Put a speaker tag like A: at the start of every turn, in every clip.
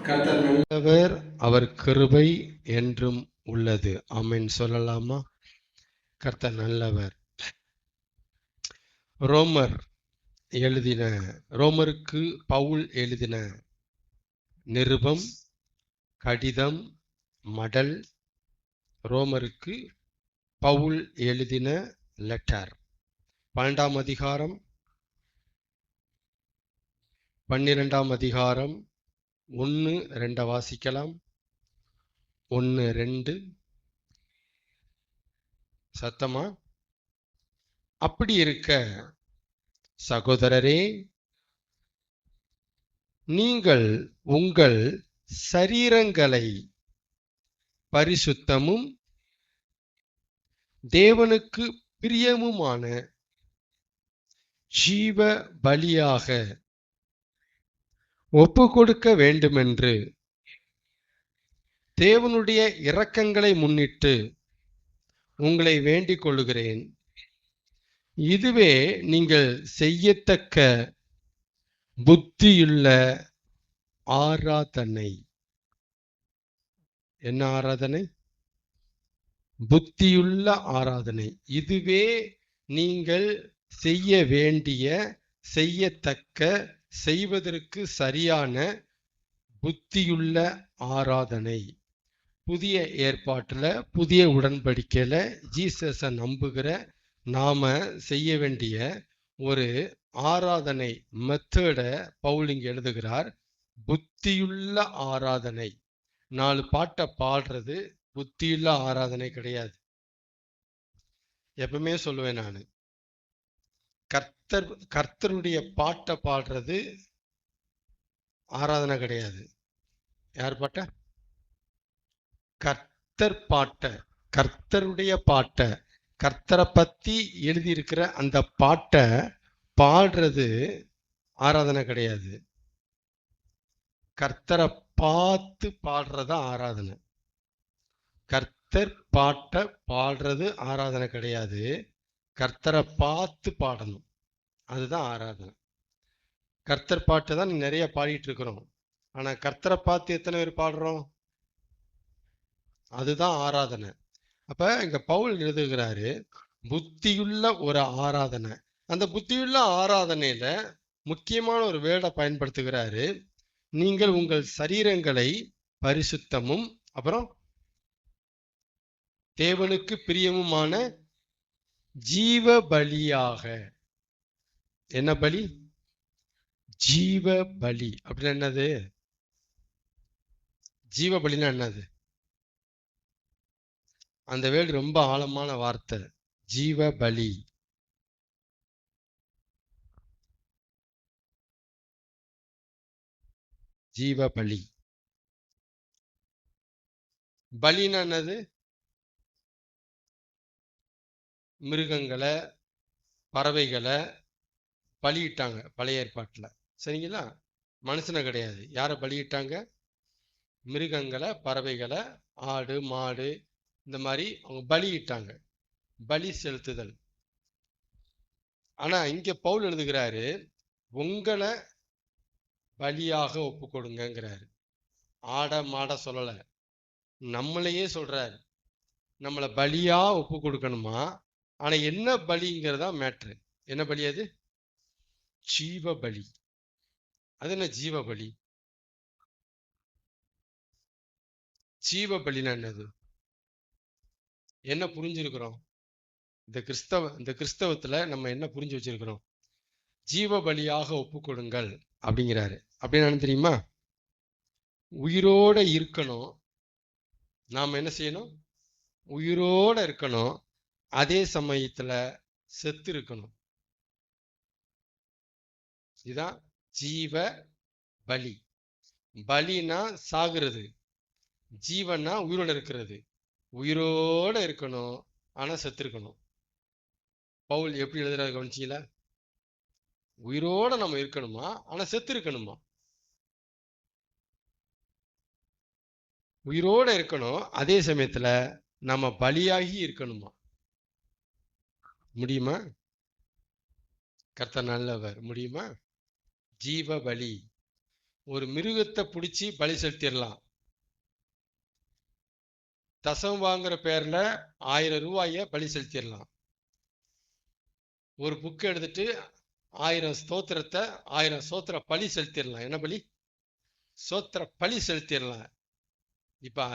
A: கர்த்தர் நல்லவர், அவர் கிருபை என்றும் உள்ளது. ஆமென் சொல்லலாமா? கர்த்தர் நல்லவர். ரோமருக்கு பவுல் எழுதின நிருபம், கடிதம், மடல். ரோமருக்கு பவுல் எழுதின லெட்டர் 12ஆம் அதிகாரம் 12ஆம் அதிகாரம் 1-2 வாசிக்கலாம். 1-2 சத்தமா. அப்படி இருக்க சகோதரரே, நீங்கள் உங்கள் சரீரங்களை பரிசுத்தமும் தேவனுக்கு பிரியமுமான ஜீவ பலியாக ஒப்பு கொடுக்க வேண்டுமென்று தேவனுடைய இரக்கங்களை முன்னிட்டு உங்களை வேண்டிக் கொள்ளுகிறேன். இதுவே நீங்கள் செய்யத்தக்க புத்தியுள்ள ஆராதனை. என்ன ஆராதனை? புத்தியுள்ள ஆராதனை. இதுவே நீங்கள் செய்ய வேண்டிய, செய்யத்தக்க, செய்வதற்கு சரியான புத்தியுள்ள ஆராதனை. புதிய ஏற்பாட்டுல, புதிய உடன்படிக்கையில ஜீசஸை நம்புகிற நாம செய்ய வேண்டிய ஒரு ஆராதனை மெத்தட பவுல் இங்க எழுதுகிறார். புத்தியுள்ள ஆராதனை. 4 பாட்டை பாடுறது புத்தியுள்ள ஆராதனை கிடையாது. எப்பவுமே சொல்லுவேன் நான், கர்த்தருடைய பாட்டை பாடுறது ஆராதனை கிடையாது. யார் பாட்ட? கர்த்தர் பாட்ட, கர்த்தருடைய பாட்ட, கர்த்தரை பத்தி எழுதியிருக்கிற அந்த பாட்டை பாடுறது ஆராதனை கிடையாது. கர்த்தரை பார்த்து பாடுறதா ஆராதனை. கர்த்தர் பாட்டை பாடுறது ஆராதனை கிடையாது. கர்த்தரை பார்த்து பாடணும், அதுதான் ஆராதனை. கர்த்தர் பாட்டை தான் நிறைய பாடிட்டு இருக்கிறோம். ஆனா கர்த்தரை பார்த்து எத்தனை பேர் பாடுறோம்? அதுதான் ஆராதனை. அப்ப இங்க பவுல் எழுதுகிறாரு, புத்தியுள்ள ஒரு ஆராதனை. அந்த புத்தியுள்ள ஆராதனையில முக்கியமான ஒரு வேர்டை பயன்படுத்துகிறாரு. நீங்கள் உங்கள் சரீரங்களை பரிசுத்தமும் அப்புறம் தேவனுக்கு பிரியமுமான ஜீவ பலியாக. என்ன பலி? ஜீவ பலி. அப்படின்னா என்னது? ஜீவ பலினா என்னது? அந்த வேர்டு ரொம்ப ஆழமான வார்த்தை. ஜீவ பலி. ஜீவ பலி. பலினா என்னது? மிருகங்களை, பறவைகளை பலியிட்டாங்க பழைய ஏற்பாட்டுல. சரிங்களா? மனுஷனை கிடையாது. யாரை பலியிட்டாங்க? மிருகங்களை, பறவைகளை, ஆடு, மாடு, இந்த மாதிரி அவங்க பலியிட்டாங்க. பலி செலுத்துதல். ஆனா இங்க பவுல் எழுதுகிறாரு, உங்களை பலியாக ஒப்பு கொடுங்கிறாரு. ஆட மாட சொல்லல, நம்மளையே சொல்றாரு. நம்மளை பலியா ஒப்பு கொடுக்கணுமா? ஆனா என்ன பலிங்கிறதா மேட்ரு. என்ன பலி அது? ஜீவ பலி. அது என்ன ஜீவ பலி? ஜீவ பலினா என்னது? என்ன புரிஞ்சிருக்கிறோம்? இந்த கிறிஸ்தவத்துல நம்ம என்ன புரிஞ்சு வச்சிருக்கிறோம்? ஜீவ பலியாக ஒப்பு கொடுங்கள் அப்படிங்கிறாரு. அப்படின்னு என்ன தெரியுமா? உயிரோட இருக்கணும். நாம என்ன செய்யணும்? உயிரோட இருக்கணும். அதே சமயத்துல செத்து இருக்கணும். இதுதான் ஜீவ பலி. பலினா சாகுறது, ஜீவனா உயிரோட இருக்கிறது. உயிரோட இருக்கணும், ஆனா செத்து இருக்கணும். பவுல் எப்படி எழுதுறாரு கவனிச்சீங்களா? உயிரோட நம்ம இருக்கணுமா, ஆனா செத்து இருக்கணுமா? உயிரோட இருக்கணும், அதே சமயத்துல நம்ம பலியாகி இருக்கணுமா? முடியுமா? கர்த்தர் நல்லவர். முடியுமா? ஜீவ பலி. ஒரு மிருகத்தை பிடிச்சி பலி செலுத்திடலாம். தசம் வாங்குற பேர்ல 1000 ரூபாய பலி செலுத்திடலாம். ஒரு புக் எடுத்துட்டு 1000 ஸ்தோத்திரத்தை 1000 ஸ்தோத்திர பலி செலுத்திடலாம். என்ன பலி? ஸ்தோத்திர பலி செலுத்திடலாம். இப்ப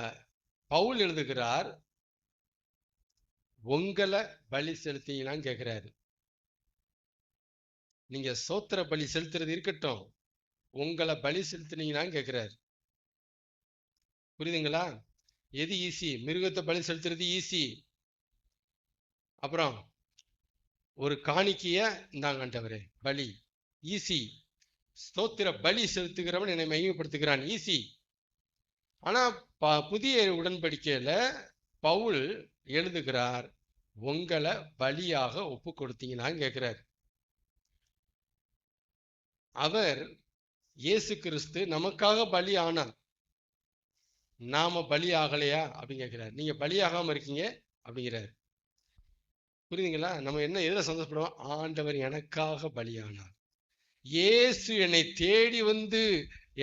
A: பவுல் எழுதுகிறார், உங்களை பலி செலுத்தீங்களான்னு கேட்கிறாரு. நீங்க ஸ்தோத்திர பலி செலுத்துறது இருக்கட்டும், உங்களை பலி செலுத்தினீங்களான்னு கேட்கிறாரு. புரியுதுங்களா? எது ஈஸி? மிருகத்தை பலி செலுத்துறது ஈஸி. அப்புறம் ஒரு காணிக்கைய இந்தாங்கண்டவரே பலி ஈஸி. ஸ்தோத்திர பலி செலுத்துகிறவன் என்னை மையப்படுத்துகிறான் ஈஸி. ஆனா புதிய உடன்படிக்கையில பவுல் எழுதுகிறார், உங்களை பலியாக ஒப்பு கொடுத்தீங்களான்னு கேட்கிறார். அவர் இயேசு கிறிஸ்து நமக்காக பலி ஆனார், நாம பலி ஆகலையா அப்படின்னு கேட்கிறார். நீங்க பலியாகாம இருக்கீங்க அப்படிங்கிறார். புரியுதுங்களா? நம்ம என்ன எதுல சந்தோஷப்படுவோம்? ஆண்டவர் எனக்காக பலியானார், இயேசு என்னை தேடி வந்து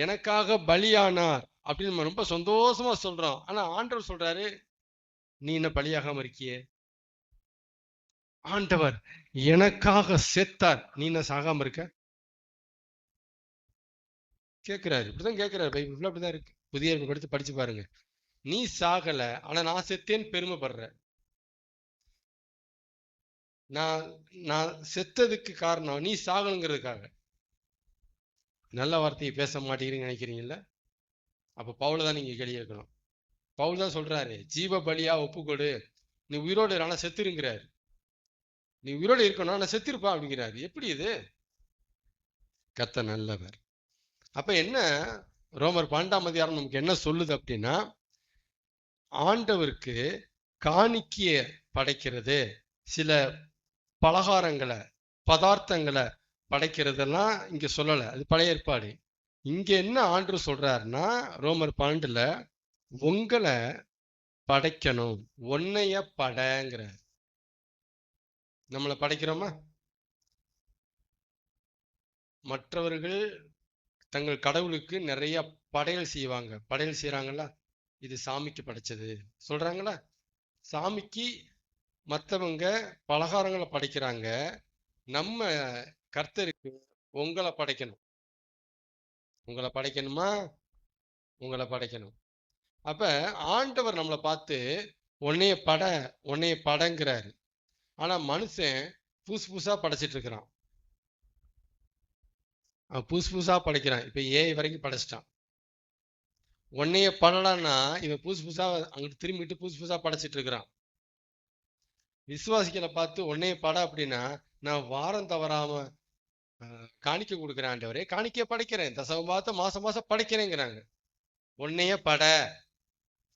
A: எனக்காக பலியானார் அப்படின்னு நம்ம ரொம்ப சந்தோஷமா சொல்றோம். ஆனா ஆண்டவர் சொல்றாரு, நீ என்ன பலியாகாம இருக்கியே, ஆண்டவர் எனக்காக செத்தார், நீ என்ன சாகாம இருக்க கேட்கிறாரு. இப்படிதான் கேட்கிறாரு. பைபிள் அப்படிதான் இருக்கு. புதிய எடுத்து படிச்சு பாருங்க. நீ சாகல, ஆனா நான் செத்தேன்னு பெருமைப்படுற. நான் செத்ததுக்கு காரணம் நீ சாகணுங்கிறதுக்காக. நல்ல வார்த்தையை பேச மாட்டேங்கிறீங்கன்னு நினைக்கிறீங்கல்ல? அப்ப பவுல தான் நீங்க கேள்வி கேட்கணும். பவுல் தான் சொல்றாரு, ஜீவ பலியா ஒப்புக்கொடு, நீ உயிரோடு ஆனா செத்துருங்கிறாரு. நீ உயிரோடு இருக்கணும் ஆனா செத்திருப்பா அப்படிங்கிறாரு. எப்படி இது? கர்த்தர் நல்லவர். அப்ப என்ன ரோமர் 12ஆம் அதிகாரம் நமக்கு என்ன சொல்லுது அப்படின்னா, ஆண்டவருக்கு காணிக்கைய படைக்கிறது, சில பலகாரங்களை பதார்த்தங்களை படைக்கிறதெல்லாம் இங்க சொல்லல, அது பழைய ஏற்பாடு. இங்க என்ன ஆண்டவர் சொல்றாருன்னா, ரோமர் 12ல உங்களை படைக்கணும், உன்னைய படைங்கிற. நம்மளை படைக்கிறோமா? மற்றவர்கள் தங்கள் கடவுளுக்கு நிறைய படையல் செய்வாங்க. படையல் செய்யறாங்களா? இது சாமிக்கு படைச்சது சொல்றாங்களா? சாமிக்கு மற்றவங்க பலகாரங்களை படைக்கிறாங்க. நம்ம கர்த்தருக்கு உங்களை படைக்கணும். உங்களை படைக்கணுமா? உங்களை படைக்கணும். அப்ப ஆண்டவர் நம்மளை பார்த்து உன்னைய படைங்கிறாரு. ஆனா மனுஷன் புதுசு புதுசா படைச்சிட்டு இருக்கிறான். புதுசு புதுசா படைக்கிறான். இப்ப ஏஐ வரைக்கும் படைச்சிட்டான். உன்னைய படலான்னா இவன் புதுசு புதுசா அங்கிட்டு திரும்பிட்டு புதுசு புதுசா படைச்சிட்டு இருக்கிறான். விசுவாசிகளை பார்த்து உன்னைய பட அப்படின்னா, நான் வாரம் தவறாம காணிக்க கொடுக்குறேன் ஆண்டவரே, காணிக்க படைக்கிறேன், தசமம் பார்த்து மாசம் மாசம் படைக்கிறேங்கிறாங்க. உன்னைய பட,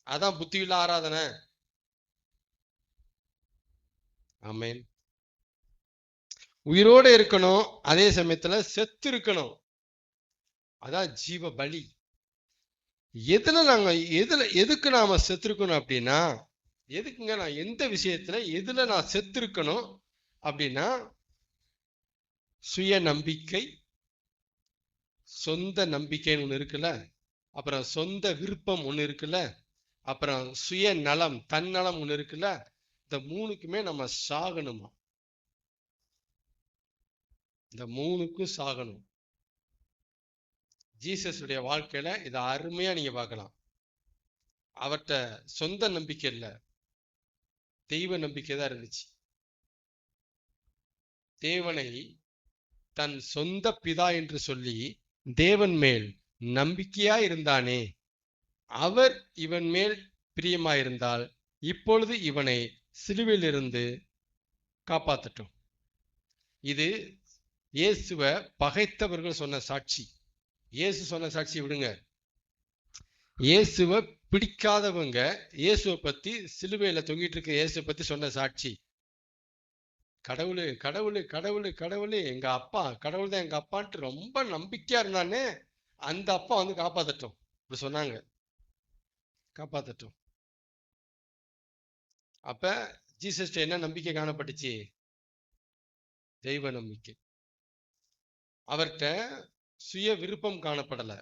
A: அதான் புத்தியுள்ள ஆராதனை. ஆமென். உயிரோட இருக்கணும், அதே சமயத்துல செத்து இருக்கணும். அதான் ஜீவ பலி. எதுக்கு நாம செத்துருக்கணும் அப்படின்னா, எதுக்குங்க நான் எந்த விஷயத்துல எதுல நான் செத்துருக்கணும் அப்படின்னா, சுய நம்பிக்கை, சொந்த நம்பிக்கைன்னு ஒண்ணு இருக்குல்ல, அப்புறம் சொந்த விருப்பம் ஒண்ணு இருக்குல்ல, அப்புறம் சுய நலம் தன்னலம் ஒண்ணு இருக்குல்ல, இந்த மூணுக்குமே நம்ம சாகணுமா. இந்த மூணுக்கும் சாகணும். ஜீசஸுடைய வாழ்க்கையில இதை அருமையா நீங்க பார்க்கலாம். அவர்கிட்ட சொந்த நம்பிக்கை இல்ல, தெய்வ நம்பிக்கை தான் இருந்துச்சு. தேவனை தன் சொந்த பிதா என்று சொல்லி தேவன் மேல் நம்பிக்கையா இருந்தானே, அவர் இவன் மேல் பிரியமாயிருந்தால் இப்பொழுது இவனை சிலுவையிலிருந்து காப்பாற்றட்டும். இது இயேசுவை பகைத்தவர்கள் சொன்ன சாட்சி. இயேசு சொன்ன சாட்சி விடுங்க. இயேசுவை பிடிக்காதவங்க இயேசுவை பத்தி சிலுவையில தொங்கிட்டு இருக்க இயேசுவை பத்தி சொன்ன சாட்சி. கடவுளு கடவுளு கடவுளு கடவுளு, எங்க அப்பா கடவுள் தான் எங்க அப்பான்ட்டு ரொம்ப நம்பிக்கையா இருந்தானே, அந்த அப்பா வந்து காப்பாத்தட்டும் இப்படி சொன்னாங்க. காப்பாத்தட்டும். அப்ப ஜீசஸ் என்ன நம்பிக்கை காணப்பட்டுச்சு? தெய்வ நம்பிக்கை. அவர்கிட்ட சுய விருப்பம் காணப்படல.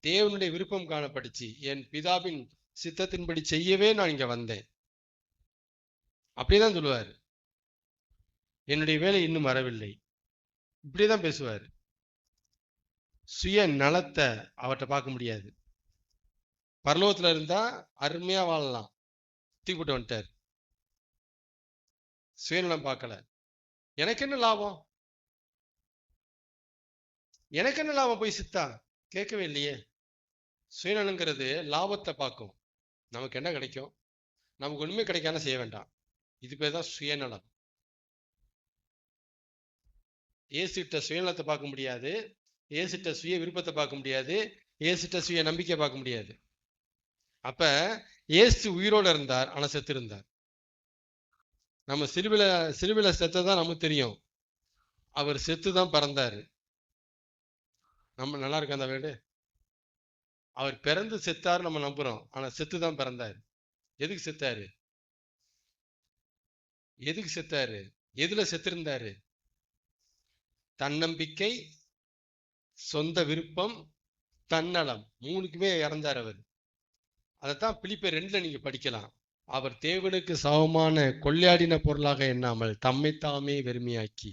A: தேவனுடைய விருப்பம் காணப்பட்டுச்சு. என் பிதாவின் சித்தத்தின்படி செய்யவே நான் இங்க வந்தேன். அப்படியேதான் சொல்லுவார். என்னுடைய வேலை இன்னும் வரவில்லை. இப்படியேதான் பேசுவார். சுய நலத்தை அவர்கிட்ட பார்க்க முடியாது. பரலோகத்துல இருந்தா அருமையா வாழலாம். தூக்கிட்டு வந்துட்டார். சுயநலம் பார்க்கல. எனக்கு என்ன லாபம், எனக்கு என்ன லாபம் போய் சித்தா கேட்கவே இல்லையே. சுயநலங்கிறது லாபத்தை பார்க்கும். நமக்கு என்ன கிடைக்கும், நமக்கு ஒண்ணுமே கிடைக்காம செய்ய வேண்டாம். இது பேர் தான் சுயநலம். ஏசுகிட்ட சுயநலத்தை பார்க்க முடியாது, ஏசுகிட்ட சுய விருப்பத்தை பார்க்க முடியாது, ஏசுகிட்ட சுய நம்பிக்கை பார்க்க முடியாது. அப்ப ஏசு உயிரோட இருந்தார், ஆனா செத்து இருந்தார். நம்ம சிலுவில செத்ததான் நமக்கு தெரியும். அவர் செத்துதான் பிறந்தாரு. நம்ம நல்லா இருக்கு அந்த வீடு. அவர் பிறந்து செத்தாரு நம்ம நம்புறோம், ஆனா செத்துதான் பிறந்தாரு. எதுக்கு செத்தாரு, எதுக்கு செத்தாரு, எதுல செத்திருந்தாரு? தன்னம்பிக்கை, சொந்த விருப்பம், தன்னலம், மூணுக்குமே இறந்தார் அவர். அதைத்தான் பிலிப்பியர் 2ல நீங்க படிக்கலாம். அவர் தேவனுக்கு சமமான கொள்ளையாடின பொருளாக எண்ணாமல் தம்மைத்தாமே வெறுமையாக்கி.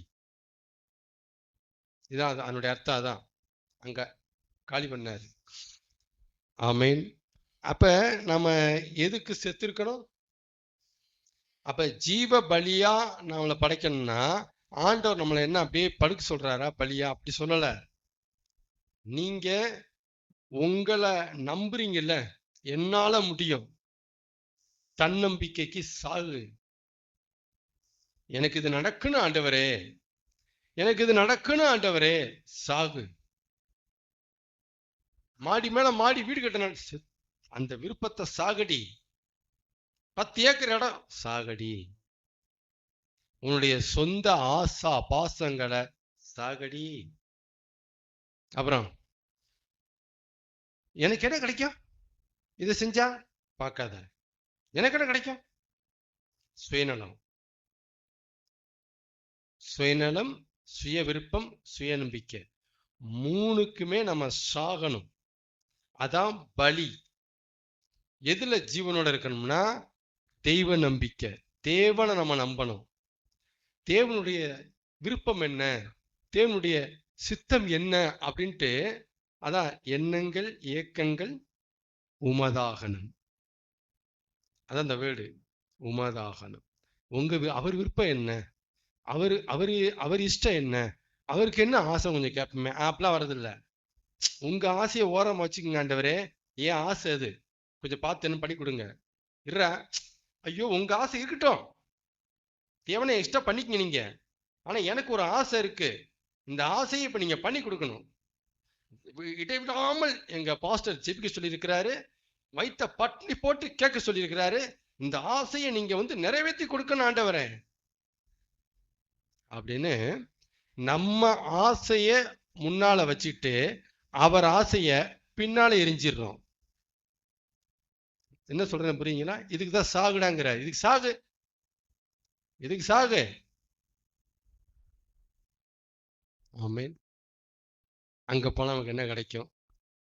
A: இதான் அதனுடைய அர்த்தம். அதான் அங்க காலி பண்ணாரு. ஆமேன். அப்ப நம்ம எதுக்கு செத்துருக்கணும்? அப்ப ஜீவ பலியா நம்மளை படைக்கணும்னா ஆண்டவர் நம்மளை என்ன அப்படியே படுக்க சொல்றாரா பலியா? அப்படி சொல்லல. நீங்க உங்களை நம்புறீங்கல்ல, என்னால முடியும், தன்னம்பிக்கைக்கு சாகு. எனக்கு இது நடக்கணும் ஆண்டவரே, எனக்கு இது நடக்கணும் ஆண்டவரே, சாகு. மாடி மேல மாடி வீடு கட்டணும், அந்த விருப்பத்தை சாகடி. 10 ஏக்கர் இடம் சாகடி. உன்னுடைய சொந்த ஆசா பாசங்களை சாகடி. அப்புறம் எனக்கு என்ன கிடைக்கும் இதை செஞ்சா? பார்க்காத. எனக்கு என்ன கிடைக்கும்? சுயநலம், சுயநலம், சுய விருப்பம், சுய நம்பிக்கை, மூணுக்குமே நம்ம சாகணும். அதான் பலி. எதுல ஜீவனோட இருக்கணும்னா தெய்வ நம்பிக்கை. தேவனை நம்ம நம்பணும். தேவனுடைய விருப்பம் என்ன, தேவனுடைய சித்தம் என்ன அப்படின்ட்டு. அதான் எண்ணங்கள் ஏக்கங்கள் உமதாகணும். அதான் அந்த வேர்டு உமதாகணும். அவர் விருப்பம் என்ன, அவர் இஷ்டம் என்ன, அவருக்கு என்ன ஆசை கொஞ்சம் கேட்போமே. அப்பெல்லாம் வர்றதில்ல. உங்க ஆசையை ஓரமா வச்சுக்கோங்க. ஆண்டவரே ஏன் ஆசை அது கொஞ்சம் பார்த்து என்ன பண்ணி கொடுங்க. இருறா, ஐயோ உங்க ஆசை இருக்கட்டும், தேவனை இஷ்டம் பண்ணிக்கங்க நீங்க. ஆனா எனக்கு ஒரு ஆசை இருக்கு, இந்த ஆசையை இப்ப நீங்க பண்ணி கொடுக்கணும். இடைவிடாமல் எங்க பாஸ்டர் ஜெபிக்க சொல்லி இருக்கிறாரு, வைத்த பட்னி போட்டு கேட்க சொல்லி இருக்கிறாரு. இந்த ஆசையை நீங்க நிறைவேற்றி கொடுக்கணும் ஆண்டவரே அப்படின்னு. நம்ம ஆசைய முன்னால வச்சுட்டு அவர் ஆசைய பின்னால எரிஞ்சிடுறோம். என்ன சொல்றேன் புரியுங்களா? இதுக்குதான் சாகுடாங்கிற. இதுக்கு சாகு, இதுக்கு சாகு. ஆமேன். அங்க போனா நமக்கு என்ன கிடைக்கும்?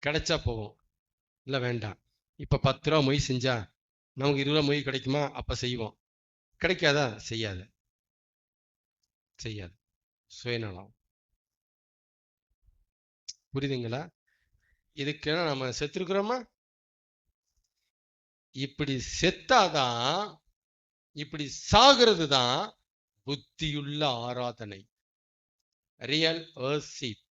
A: கிடைச்சா போவோம், இல்ல வேண்டாம். இப்ப 10 ரூபா மொய் செஞ்சா நமக்கு 20 ரூபா மொய் கிடைக்குமா? அப்ப செய்வோம். கிடைக்காதா? செய்யாது, செய்யாது. சுயநலம். புரியுதுங்களா? இதுக்கு நம்ம செத்துருக்கிறோமா? இப்படி செத்தாதான், இப்படி சாகிறது தான் புத்தியுள்ள ஆராதனை, ரியல் வர்ஷிப்.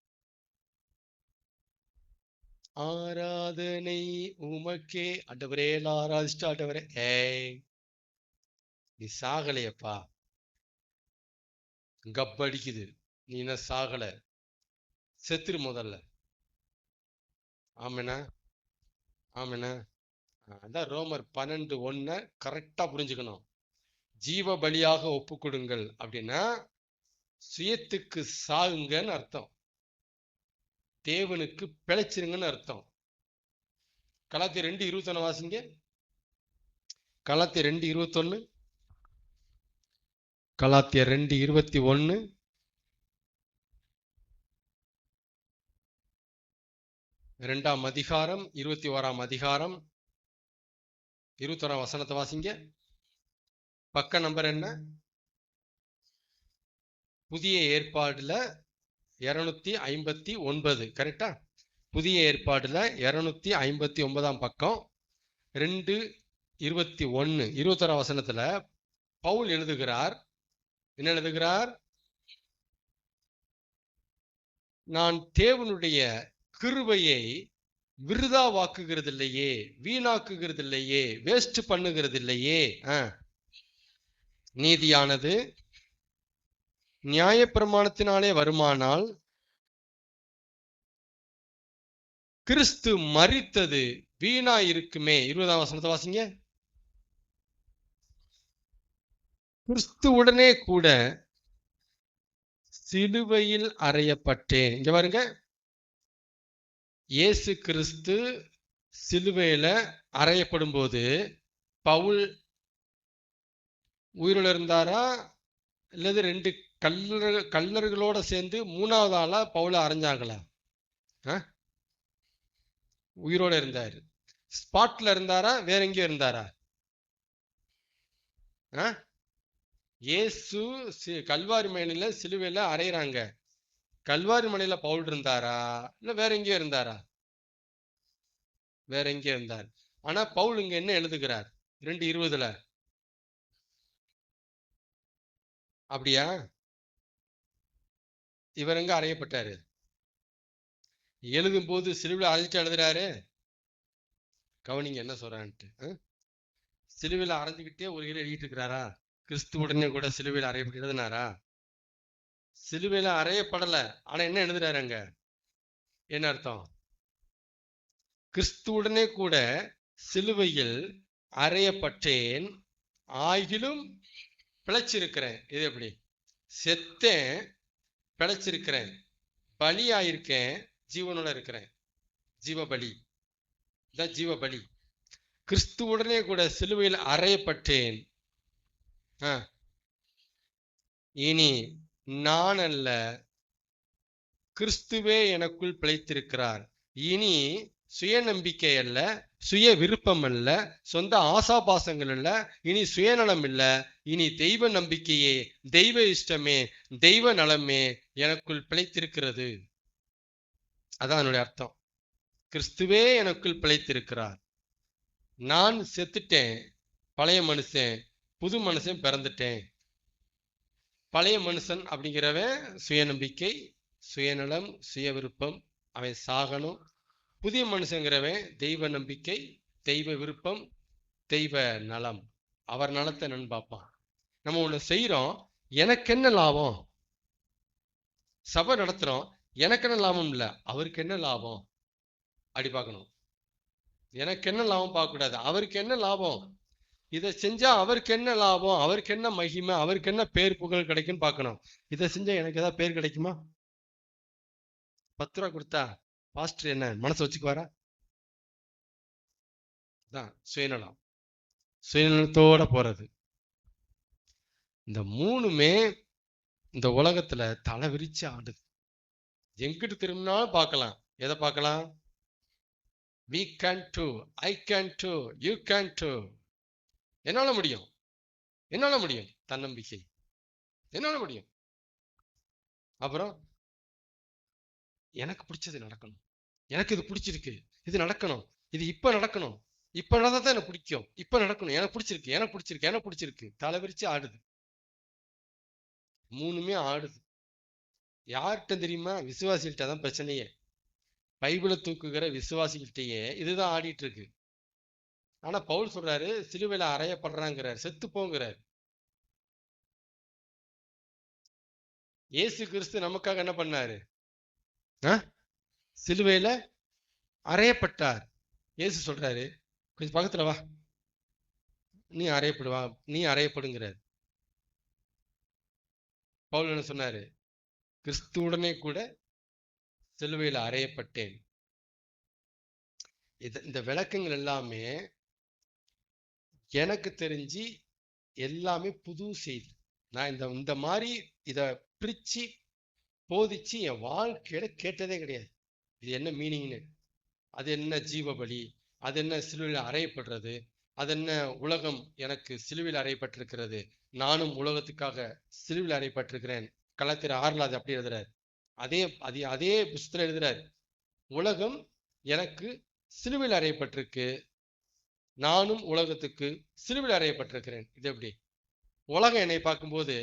A: ஆராதனை உமக்கே. ஆண்டவரே ஆராதிச்சுட்டு, ஆண்டவரே ஏய் நீ சாகலையப்பா, கப்படிக்குது, நீ என்ன சாகல, செத்துரு முதல்ல. ஆமேனா, ஆமேனா. அதான் ரோமர் 12:1 கரெக்டா புரிஞ்சுக்கணும். ஜீவ பலியாக ஒப்பு கொடுங்கள் அப்படின்னா சுயத்துக்கு சாகுங்கன்னு அர்த்தம், தேவனுக்கு பிழைச்சிருங்கன்னு அர்த்தம். கலாத்தியர் 2:21 வாசிங்க. கலாத்தியர் 2:21. கலாத்தியர் 2:21. 2ஆம் அதிகாரம் 21ஆம் அதிகாரம் 21ஆம் வசனத்தை வாசிங்க. பக்க நம்பர் என்ன? புதிய ஏற்பாடுல 259. கரெக்டா? புதிய ஏற்பாடுல 259ஆம் பக்கம் 2:21 21ஆம் வசனத்துல பவுல் எழுதுகிறார். என்ன எழுதுகிறார்? நான் தேவனுடைய கிருபையை விருதாவாக்குகிறது இல்லையே, வீணாக்குகிறது இல்லையே, வேஸ்ட் பண்ணுகிறது இல்லையே. நீதியானது நியாயப்பிரமாணத்தினாலே வருமானால் கிறிஸ்து மரித்தது வீணா இருக்குமே. 20ஆம் வசனத்தை வாசிங்க. கிறிஸ்துவுடனே கூட சிலுவையில் அறையப்பட்டேன். இங்க பாருங்க, இயேசு கிறிஸ்து சிலுவையில அறையப்படும் போது பவுல் உயிரோட இருந்தாரா, இல்லது 2 கல்லர்களோட சேர்ந்து 3வது ஆளா பவுல அரைஞ்சாங்களா? உயிரோட இருந்தாரு. ஸ்பாட்ல இருந்தாரா, வேற எங்கேயும் இருந்தாரா? இயேசு கல்வாரி மலையில சிலுவையில அறையிறாங்க. கல்வாரி மலையில பவுல் இருந்தாரா, இல்ல வேற எங்கேயும் இருந்தாரா? வேற எங்கேயும் இருந்தார். ஆனா பவுல் இங்க என்ன எழுதுகிறார்? 2:20. அப்படியா? இவர் எங்க அறையப்பட்டாரு? எழுதும் போது சிலுவையில அரைஞ்சிட்டு எழுதுறாரு. கவனிங்க என்ன சொல்றான்ட்டு. சிலுவையில அரைஞ்சுக்கிட்டே ஒரு எழுதிட்டு இருக்கிறாரா? கிறிஸ்துவுடனே கூட சிலுவையில அறையப்பட்டு எழுதினாரா? சிலுவையில அறையப்படல. ஆனா என்ன எழுதுறாரு அங்க? என்ன அர்த்தம்? கிறிஸ்துவுடனே கூட சிலுவையில் அறையப்பட்டேன், ஆகிலும் பிழைச்சிருக்கிறேன். இது எப்படி? செத்தேன், பிழைச்சிருக்கிறேன், பலியாயிருக்கேன், ஜீவனோட இருக்கிறேன். ஜீவபலி, இதான் ஜீவபலி. கிறிஸ்துவுடனே கூட சிலுவையில் அறையப்பட்டேன். இனி நான் அல்ல, கிறிஸ்துவே எனக்குள் பிழைத்திருக்கிறார். இனி சுய நம்பிக்கை அல்ல, சுய விருப்பம் அல்ல, சொந்த ஆசாபாசங்கள் அல்ல, இனி சுயநலம் இல்ல, இனி தெய்வ நம்பிக்கையே, தெய்வ இஷ்டமே, தெய்வ நலமே எனக்குள் பிழைத்திருக்கிறது. அதான் என்னுடைய அர்த்தம். கிறிஸ்துவே எனக்குள் பிழைத்திருக்கிறார். நான் செத்துட்டேன், பழைய மனுஷன், புது மனுஷன் பிறந்துட்டேன். பழைய மனுஷன் அப்படிங்கிறவன் சுயநம்பிக்கை, சுயநலம், சுய விருப்பம், அவன் சாகணும். புதிய மனுஷங்கிறவன் தெய்வ நம்பிக்கை, தெய்வ விருப்பம், தெய்வ நலம், அவர் நலத்தை நான் பார்ப்பான். நம்ம ஒண்ணு செய்யறோம், எனக்கு என்ன லாபம்? சபை நடத்துறோம், எனக்கு என்ன லாபம் இல்ல, அவருக்கு என்ன லாபம் அப்படி பார்க்கணும். எனக்கு என்ன லாபம் பார்க்க கூடாது, அவருக்கு என்ன லாபம், இதை செஞ்சா அவருக்கு என்ன லாபம், அவருக்கு என்ன மகிமை, அவருக்கு என்ன பேர் புகழ் கிடைக்குன்னு பார்க்கணும். இதை செஞ்சா எனக்கு ஏதாவது பேர் கிடைக்குமா? 10 ரூபா கொடுத்தா பாஸ்டர் என்ன மனசு வச்சுக்குவாரா? தான் சுயநலம், சுயநலத்தோட போறது. இந்த 3மே இந்த உலகத்துல தலை விரிச்சு ஆடுது. எங்கிட்டு திரும்பினாலும் பார்க்கலாம். எதை பார்க்கலாம்? we can too, I can too, you can too. என்னால முடியும், என்னால முடியும், தன்னம்பிக்கை, என்னால முடியும். அப்புறம் எனக்கு பிடிச்சது நடக்கணும், எனக்கு இது பிடிச்சிருக்கு, இது நடக்கணும், இது இப்ப நடக்கணும், இப்ப நடந்தாதான் எனக்கு பிடிக்கும், இப்ப நடக்கணும், எனக்கு பிடிச்சிருக்கு, எனக்கு பிடிச்சிருக்கு, எனக்கு பிடிச்சிருக்கு, தலை விரிச்சு ஆடுது. 3மே ஆடுது. யார்கிட்ட தெரியுமா? விசுவாசிகிட்ட தான் பிரச்சனையே. பைபிளை தூக்குகிற விசுவாசிகிட்டயே இதுதான் ஆடிட்டு இருக்கு. ஆனா பவுல் சொல்றாரு, சிலுவையில அறையப்படுறாங்கிறார், செத்து போங்கிறார். இயேசு கிறிஸ்து நமக்காக என்ன பண்ணாரு? சிலுவையில அறையப்பட்டார். இயேசு சொல்றாரு, கொஞ்சம் பக்கத்துல வா, நீ அறையப்படுவா, நீ அறையப்படுங்கிறார். பவுல் என்ன சொன்னாரு? கிறிஸ்துவுடனே கூட சிலுவையில அறையப்பட்டேன். இந்த விளக்கங்கள் எல்லாமே எனக்கு தெரிஞ்சு எல்லாமே புது செய்தி. நான் இந்த மாதிரி இத பிரிச்சு போதிச்சு என் வாழ்க்கையில கேட்டதே கிடையாது. இது என்ன மீனிங்னு. அது என்ன ஜீவ பலி, அது என்ன சிலுவையில் அறையப்படுறது, அது என்ன உலகம் எனக்கு சிலுவையில் அறையப்பட்டிருக்கிறது, நானும் உலகத்துக்காக சிலுவையில் அறையப்பட்டிருக்கிறேன். கலாத்தியர் 6 அப்படி எழுதுறாரு. அதே புஸ்தகம் எழுதுறாரு. உலகம் எனக்கு சிலுவையில் அறையப்பட்டிருக்கு, நானும் உலகத்துக்கு சிலுவையில் அறையப்பட்டிருக்கிறேன். இது எப்படி? உலகம் என்னை பார்க்கும்போது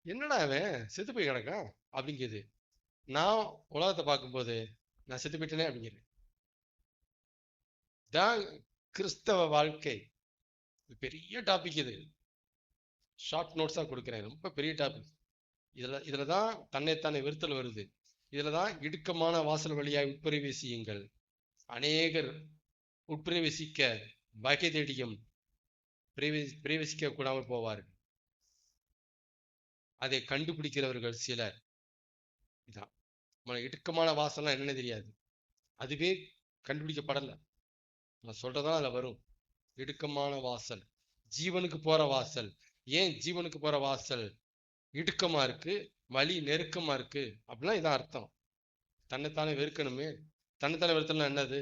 A: என்னடா அவன் செத்து போய் கிடக்கான் அப்படிங்குது. நான் உலகத்தை பார்க்கும்போது நான் செத்து போயிட்டேனே அப்படிங்கிறேன். தான் கிறிஸ்தவ வாழ்க்கை. பெரிய டாபிக் இது. ஷார்ட் நோட்ஸா கொடுக்குறேன். ரொம்ப பெரிய டாபிக். இதுலதான் தன்னைத்தானே வெறுத்தல் வருது. இதுலதான் இடுக்கமான வாசல் வழியாய் உட்பிரவேசியுங்கள். அநேகர் உட்பிரவேசிக்க வகை தேடியும் பிரவேசிக்க கூடாமல் போவார்கள். அதை கண்டுபிடிக்கிறவர்கள் சிலர். இதான் இடுக்கமான வாசல்லாம் என்னன்னு தெரியாது. அதுவே கண்டுபிடிக்கப்படல. நான் சொல்றதா அதுல வரும். இடுக்கமான வாசல், ஜீவனுக்கு போற வாசல். ஏன் ஜீவனுக்கு போற வாசல் இடுக்கமா இருக்கு, வழி நெருக்கமா இருக்கு அப்படின்னா இதான் அர்த்தம். தன்னைத்தானே வெறுக்கணுமே. தன்னைத்தானே வெறுத்தலாம் என்னது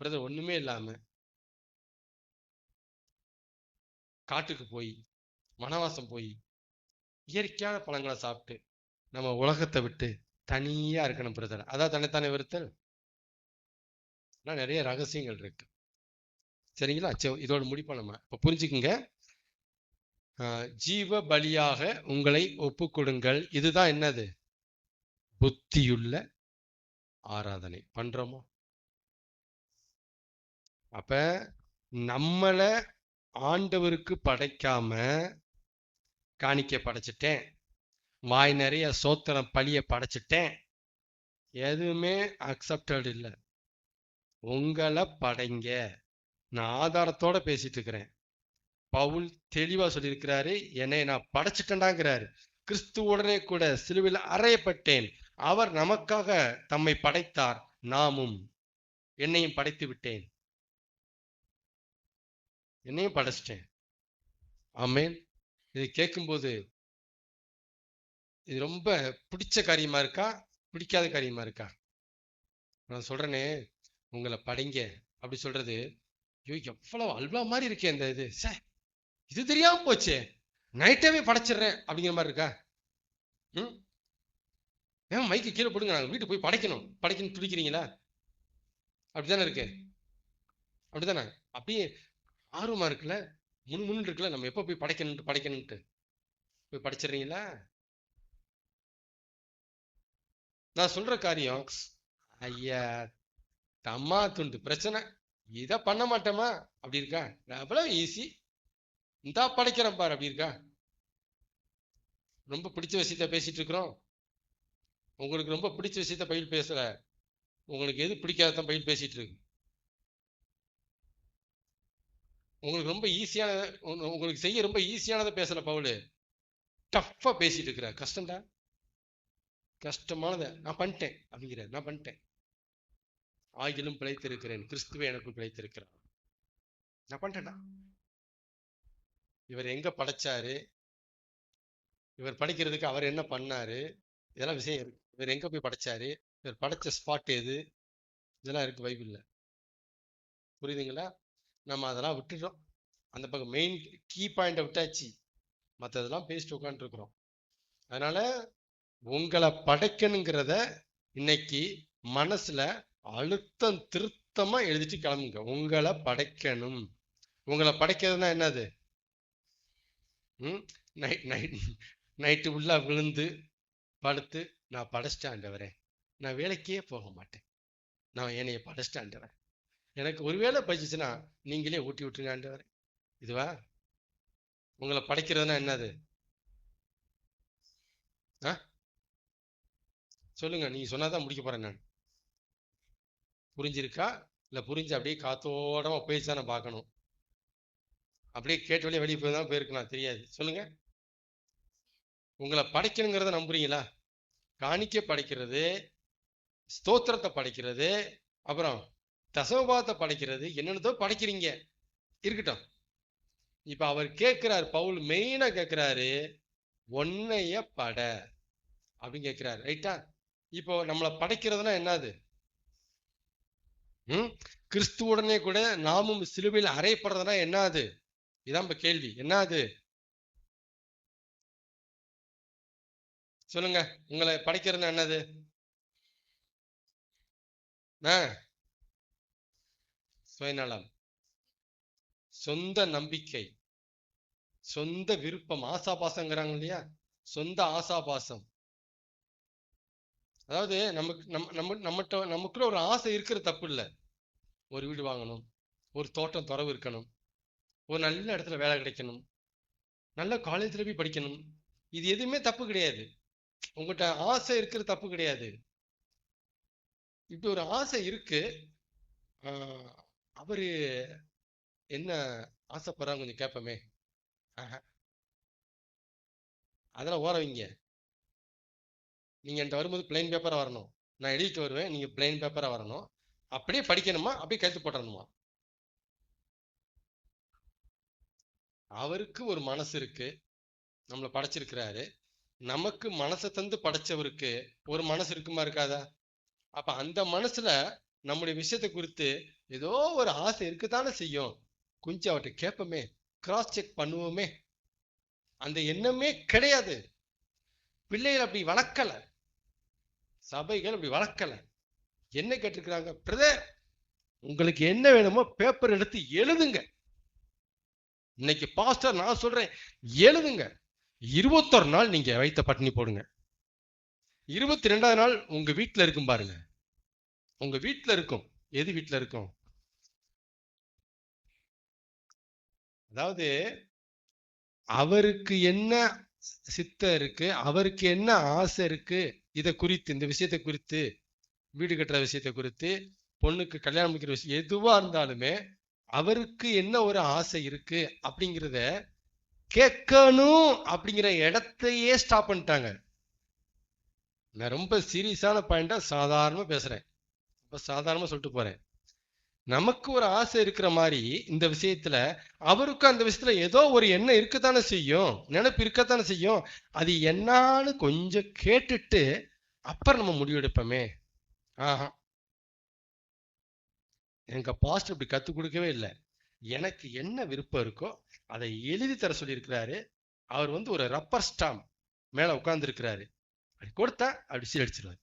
A: பிரதர்? ஒண்ணுமே இல்லாம காட்டுக்கு போய் வனவாசம் போய் இயற்கையான பழங்களை சாப்பிட்டு நம்ம உலகத்தை விட்டு தனியா இருக்கணும் பிரதர். அதான் தன்னைத்தானே வெறுத்தல். நிறைய ரகசியங்கள் இருக்கு. சரிங்களா? இதோட முடிப்போம். நம்ம இப்ப புரிஞ்சுக்குங்க. ஜீவ பலியாக உங்களை ஒப்பு கொடுங்கள். இதுதான் என்னது? புத்தியுள்ள ஆராதனை. பண்றோமா? அப்ப நம்மள ஆண்டவருக்கு படைக்காம காணிக்க படைச்சிட்டேன், வாய் நிறைய சோத்திரம் பலிய படைச்சிட்டேன், எதுவுமே அக்செப்டட் இல்லை. உங்களை படைங்க. நான் ஆதாரத்தோட பேசிட்டு இருக்கிறேன். பவுல் தெளிவா சொல்லியிருக்கிறாரு, என்னை நான் படைச்சிட்டேன்டாங்கிறாரு. கிறிஸ்துவுடனே கூட சிலுவையில் அறையப்பட்டேன். அவர் நமக்காக தம்மை படைத்தார். நாமும் என்னையும் படைத்து விட்டேன். என்னையும் படைச்சிட்டேன். ஆமேன். இது கேட்கும்போது இது ரொம்ப பிடிச்ச காரியமா இருக்கா, பிடிக்காத காரியமா இருக்கா? நான் சொல்றேனே, உங்களை படைங்க அப்படி சொல்றது, ஐயோ எவ்வளவு அல்வா மாதிரி இருக்கேன் இந்த இது, இது தெரியாம போச்சே, நைட்டாவே படைச்சிடுறேன் அப்படிங்கிற மாதிரி இருக்கா? ஏன் மைக்கு கீழே போடுங்க, நாங்கள் வீட்டுக்கு போய் படைக்கணும் துடிக்கிறீங்களா? அப்படித்தானே இருக்கு. அப்படித்தானே? அப்படியே ஆர்வமா இருக்குல்ல, முன்னு இருக்குல்ல, நம்ம எப்போ போய் படைக்கணும்ட்டு போய் படைச்சிடுறீங்களா? நான் சொல்ற காரியம் ஐயா தம்மா துண்டு பிரச்சனை, இதை பண்ண மாட்டோமா அப்படி இருக்கா? அவ்வளவு ஈஸி, இந்தா படைக்கிறேன் பாரு அப்படி இருக்கா? ரொம்ப பிடிச்ச விஷயத்த பேசிட்டு இருக்கிறோம். உங்களுக்கு ரொம்ப பிடிச்ச விஷயத்த பயில் பேசல, உங்களுக்கு எது பிடிக்காதான் பயில் பேசிட்டு இருக்கு. உங்களுக்கு ரொம்ப ஈஸியான, உங்களுக்கு செய்ய ரொம்ப ஈஸியானதை பேசல பவுலு, டஃப்பா பேசிட்டு இருக்கிற. கஷ்டம்டா, கஷ்டமானதை நான் பண்ணிட்டேன் அப்படிங்கிற. நான் பண்ணிட்டேன், ஆகிலும் பிழைத்திருக்கிறேன், கிறிஸ்துவே எனக்கு பிழைத்திருக்கிறார். நான் பண்ணிட்டேன்டா. இவர் எங்க படைச்சாரு, இவர் படிக்கிறதுக்கு அவர் என்ன பண்ணாரு, இதெல்லாம் விஷயம் இருக்கு. இவர் எங்க போய் படைச்சாரு, இவர் படைச்ச ஸ்பாட் எது, இதெல்லாம் இருக்கு பைபிள்ல. புரியுதுங்களா? நம்ம அதெல்லாம் விட்டுட்டோம். அந்த பக்கம் மெயின் கீ பாயிண்ட விட்டாச்சு, மற்றதெல்லாம் பேசிட்டு உட்காந்துருக்குறோம். அதனால உங்களை படைக்கணுங்கிறத இன்னைக்கு மனசுல அழுத்தம் திருத்தமா எழுதிட்டு கிளம்புங்க. உங்களை படைக்கணும். உங்களை படைக்கிறதுனா என்னது? நைட்டு உள்ள விழுந்து படுத்து நான் படைச்சிட்டேன் ஆண்டவரே, நான் வேலைக்கே போக மாட்டேன், நான் என்னைய படைச்சிட்டேன் ஆண்டவரே, எனக்கு ஒருவேளை பயிச்சுன்னா நீங்களே ஊட்டி விட்டுருங்க ஆண்டவரே. இதுவா உங்களை படைக்கிறதுனா என்னது? சொல்லுங்க, நீங்க சொன்னாதான் முடிக்க போறேன் நான். புரிஞ்சிருக்கா? இல்ல புரிஞ்சு அப்படியே காத்தோடமா போயிடுச்சா நான் பார்க்கணும். அப்படியே கேட்ட வழியே வெளியே போய் தான் போயிருக்கலாம், தெரியாது. சொல்லுங்க, உங்களை படைக்கணுங்கிறத நம்புறீங்களா? காணிக்க படைக்கிறது, ஸ்தோத்திரத்தை படைக்கிறது, அப்புறம் தசமபாவத்தை படைக்கிறது, என்னென்னதோ படைக்கிறீங்க, இருக்கட்டும். இப்ப அவர் கேட்கிறார், பவுல் மெயினா கேட்கிறாரு, ஒன்னைய பட அப்படின்னு கேட்கிறாரு. ரைட்டா? இப்போ நம்மளை படைக்கிறதுனா என்னது? கிறிஸ்துவுடனே கூட நாமும் சிலுவையில் அறையப்படுறதுனா என்ன அது? இதான் இப்ப கேள்வி. என்ன அது? சொல்லுங்க. உங்களை படைக்கிறது என்னது? சுயநலம், சொந்த நம்பிக்கை, சொந்த விருப்பம், ஆசாபாசங்கிறாங்க இல்லையா? சொந்த ஆசாபாசம். அதாவது நமக்கு நமக்குள்ள ஒரு ஆசை இருக்கிற தப்பு இல்லை. ஒரு வீடு வாங்கணும், ஒரு தோட்டம் துறவு இருக்கணும், ஒரு நல்ல இடத்துல வேலை கிடைக்கணும், நல்ல காலேஜ்ல போய் படிக்கணும். இது எதுவுமே தப்பு கிடையாது. உங்கள்கிட்ட ஆசை இருக்கிற தப்பு கிடையாது. இப்படி ஒரு ஆசை இருக்கு. அவரு என்ன ஆசைப்படுறாங்க கொஞ்சம் கேட்போமே. அதெல்லாம் ஓர வைங்க. நீங்க என்கிட்ட வரும்போது பிளைன் பேப்பரா வரணும். நான் எழுதிட்டு வருவேன், நீங்க பிளைன் பேப்பரா வரணும். அப்படியே படிக்கணுமா, அப்படியே கைத்து போட்டணுமா? அவருக்கு ஒரு மனசு இருக்கு, நம்மளை படைச்சிருக்கிறாரு. நமக்கு மனசை தந்து படைச்சவருக்கு ஒரு மனசு இருக்குமா இருக்காதா? அப்ப அந்த மனசுல நம்முடைய விஷயத்தை குறித்து ஏதோ ஒரு ஆசை இருக்குதானே செய்யும். கொஞ்சம் அவர்கிட்ட கேட்போமே, கிராஸ் செக் பண்ணுவோமே. அந்த எண்ணமே கிடையாது. பிள்ளைகள் அப்படி வளர்க்கல, சபைகள் அப்படி வளர்க்கல. என்ன கேட்டிருக்கிறாங்க? பிரதர், உங்களுக்கு என்ன வேணுமோ பேப்பர் எடுத்து எழுதுங்க. இன்னைக்கு பாஸ்டர் நான் சொல்றேன், எழுதுங்க. 21 நாள் நீங்க வைத்த பட்டினி போடுங்க. 22வது நாள் உங்க வீட்டுல இருக்கும் பாருங்க. உங்க வீட்டுல இருக்கும். எது வீட்டுல இருக்கும்? அதாவது அவருக்கு என்ன சித்தம் இருக்கு, அவருக்கு என்ன ஆசை இருக்கு, இதை குறித்து, இந்த விஷயத்தை குறித்து, வீடு கட்டுற விஷயத்தை குறித்து, பொண்ணுக்கு கல்யாணம் முடிக்கிற விஷயம் எதுவா இருந்தாலுமே அவருக்கு என்ன ஒரு ஆசை இருக்கு அப்படிங்கிறத கேட்கணும். அப்படிங்கிற இடத்தையே ஸ்டாப் பண்ணிட்டாங்க. நான் ரொம்ப சீரியஸான பாயிண்டா சாதாரணமா பேசுறேன், ரொம்ப சாதாரணமா சொல்லிட்டு போறேன். நமக்கு ஒரு ஆசை இருக்கிற மாதிரி இந்த விஷயத்துல அவருக்கு அந்த விஷயத்துல ஏதோ ஒரு எண்ணம் இருக்கத்தானே செய்யும், நினைப்பு இருக்கத்தானே செய்யும். அது என்னான்னு கொஞ்சம் கேட்டுட்டு அப்புறம் நம்ம முடிவெடுப்போமே. ஆஹா, எங்க பாஸ்டர் இப்படி கத்துக் கொடுக்கவே இல்லை. எனக்கு என்ன விருப்பம் இருக்கோ அதை எழுதி தர சொல்லியிருக்கிறாரு. அவர் ஒரு ரப்பர் ஸ்டாம்ப் மேல உட்கார்ந்து இருக்கிறாரு. அப்படி கொடுத்தா அப்படி சீல் அடிச்சிருவாரு.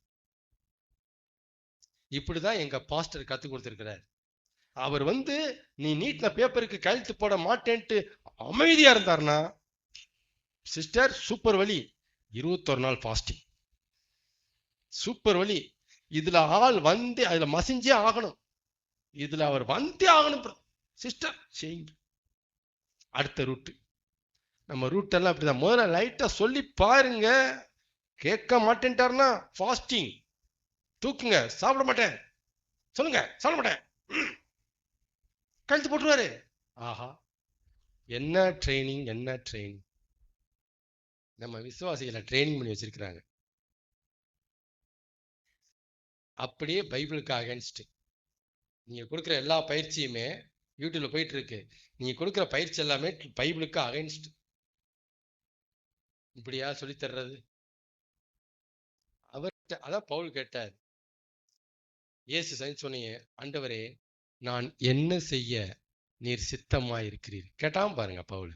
A: இப்படிதான் எங்க பாஸ்டர் கத்துக் கொடுத்திருக்கிறார். அவர் நீ நீட்ல பேப்பருக்கு கையெழுத்து போட மாட்டேன்ட்டு அமைதியா இருந்தார்னா, சிஸ்டர் சூப்பர் வழி, 21 நாள் ஃபாஸ்டிங் சூப்பர் வழி. இதுல ஆள் அதுல மசிஞ்சே ஆகணும். இதுல அவர் வந்தே ஆகணும் சிஸ்டர், செய்யுங்க. அடுத்த ரூட். நம்ம ரூட் எல்லாம் அப்படிதான். முதல்ல லைட்டா சொல்லி பாருங்க. கேட்க மாட்டேன்ட்டாருன்னா ஃபாஸ்டிங் தூக்குங்க. சாப்பிட மாட்டேன் சொல்லுங்க, சாப்பிட மாட்டேன், கழுத்து போட்டுருவாரு. ஆஹா, என்ன ட்ரைனிங், என்ன ட்ரைனிங். நம்ம விசுவாசிகளை ட்ரைனிங் பண்ணி வச்சிருக்கிறாங்க. அப்படியே பைபிளுக்கு அகைன்ஸ்ட். நீங்க கொடுக்குற எல்லா பயிற்சியுமே யூடியூப்ல போயிட்டு இருக்கு. நீங்க கொடுக்குற பயிற்சி எல்லாமே பைபிளுக்கு அகைன்ஸ்ட். இப்படியா சொல்லி தர்றது? அவர்கிட்ட அதான் பவுல் கேட்டார். இயேசு சொன்னீங்க, ஆண்டவரே நான் என்ன செய்ய நீர் சித்தமாயிருக்கிறீர் கேட்டாம பாருங்க பவுல்.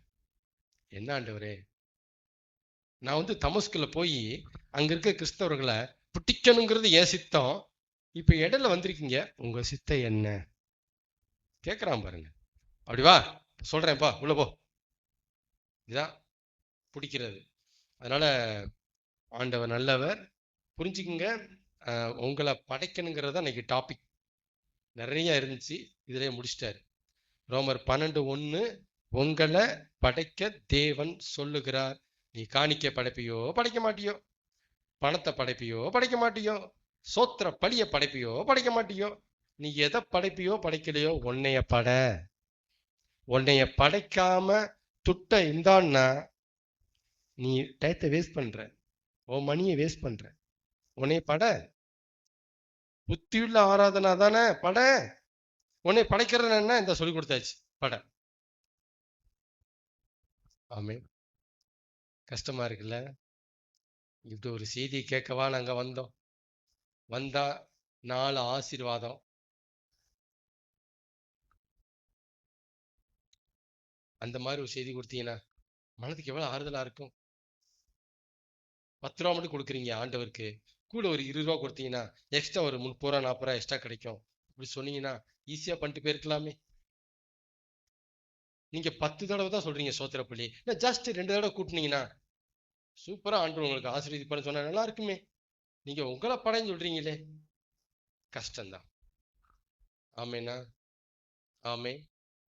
A: என்ன ஆண்டவரே, நான் தமஸ்குல போய் அங்க இருக்க கிறிஸ்தவர்களை பிடிக்கணுங்கிறது என் சித்தம். இப்ப இடையில வந்திருக்கீங்க, உங்க சித்தம் என்ன கேட்கறான் பாருங்க. அப்படி வா, சொல்றேன்ப்பா, உள்ள போ. இதுதான் பிடிக்கிறது. அதனால ஆண்டவர் நல்லவர், புரிஞ்சுக்குங்க. உங்களை படைக்கணுங்கிறது இன்னைக்கு டாபிக். நிறைய இருந்துச்சு, இதுலயே முடிச்சிட்டாரு. ரோமர் 12:1, உங்களை படைக்க தேவன் சொல்லுகிறார். நீ காணிக்க படைப்பியோ படைக்க மாட்டியோ, பணத்தை படைப்பியோ படைக்க மாட்டியோ, சோத்திர பலிய படைப்பியோ படைக்க மாட்டியோ, நீ எதை படைப்பியோ படைக்கலையோ உன்னைய உன்னைய படைக்காம துட்ட இந்தான்னா நீ டயத்தை வேஸ்ட் பண்ற, உன் மணியை வேஸ்ட் பண்ற. உன்னைய புத்தியுள்ள ஆராதனா தானே உன்னை படைக்கிறது என்ன? இந்த சொல்லி கொடுத்தாச்சு, ஆமே. கஷ்டமா இருக்குல்ல? இப்படி ஒரு செய்தியை கேட்கவா நாங்க வந்தோம். வந்தா 4 ஆசீர்வாதம், அந்த மாதிரி ஒரு செய்தி கொடுத்தீங்கன்னா மனதுக்கு எவ்வளவு ஆறுதலா இருக்கும். 10 ரூபா மட்டும் கொடுக்குறீங்க ஆண்டவருக்கு, கூட ஒரு 20 ரூபா கொடுத்தீங்கன்னா எக்ஸ்ட்ரா ஒரு 30 ரூபா 40 ரூபா எக்ஸ்ட்ரா கிடைக்கும். இப்படி சொன்னீங்கன்னா ஈஸியா பண்ணிட்டு போயிருக்கலாமே. நீங்க 10 தடவை தான் சொல்றீங்க சோத்திர பலி, ஜஸ்ட் 2 தடவை கூட்டினீங்கன்னா சூப்பரா ஆண்டவர் உங்களுக்கு ஆசீர்வதிப்பான்னு சொன்னா நல்லா இருக்குமே. நீங்க உங்களை படைன்னு சொல்றீங்களே, கஷ்டம்தான். ஆமேனா? ஆமே.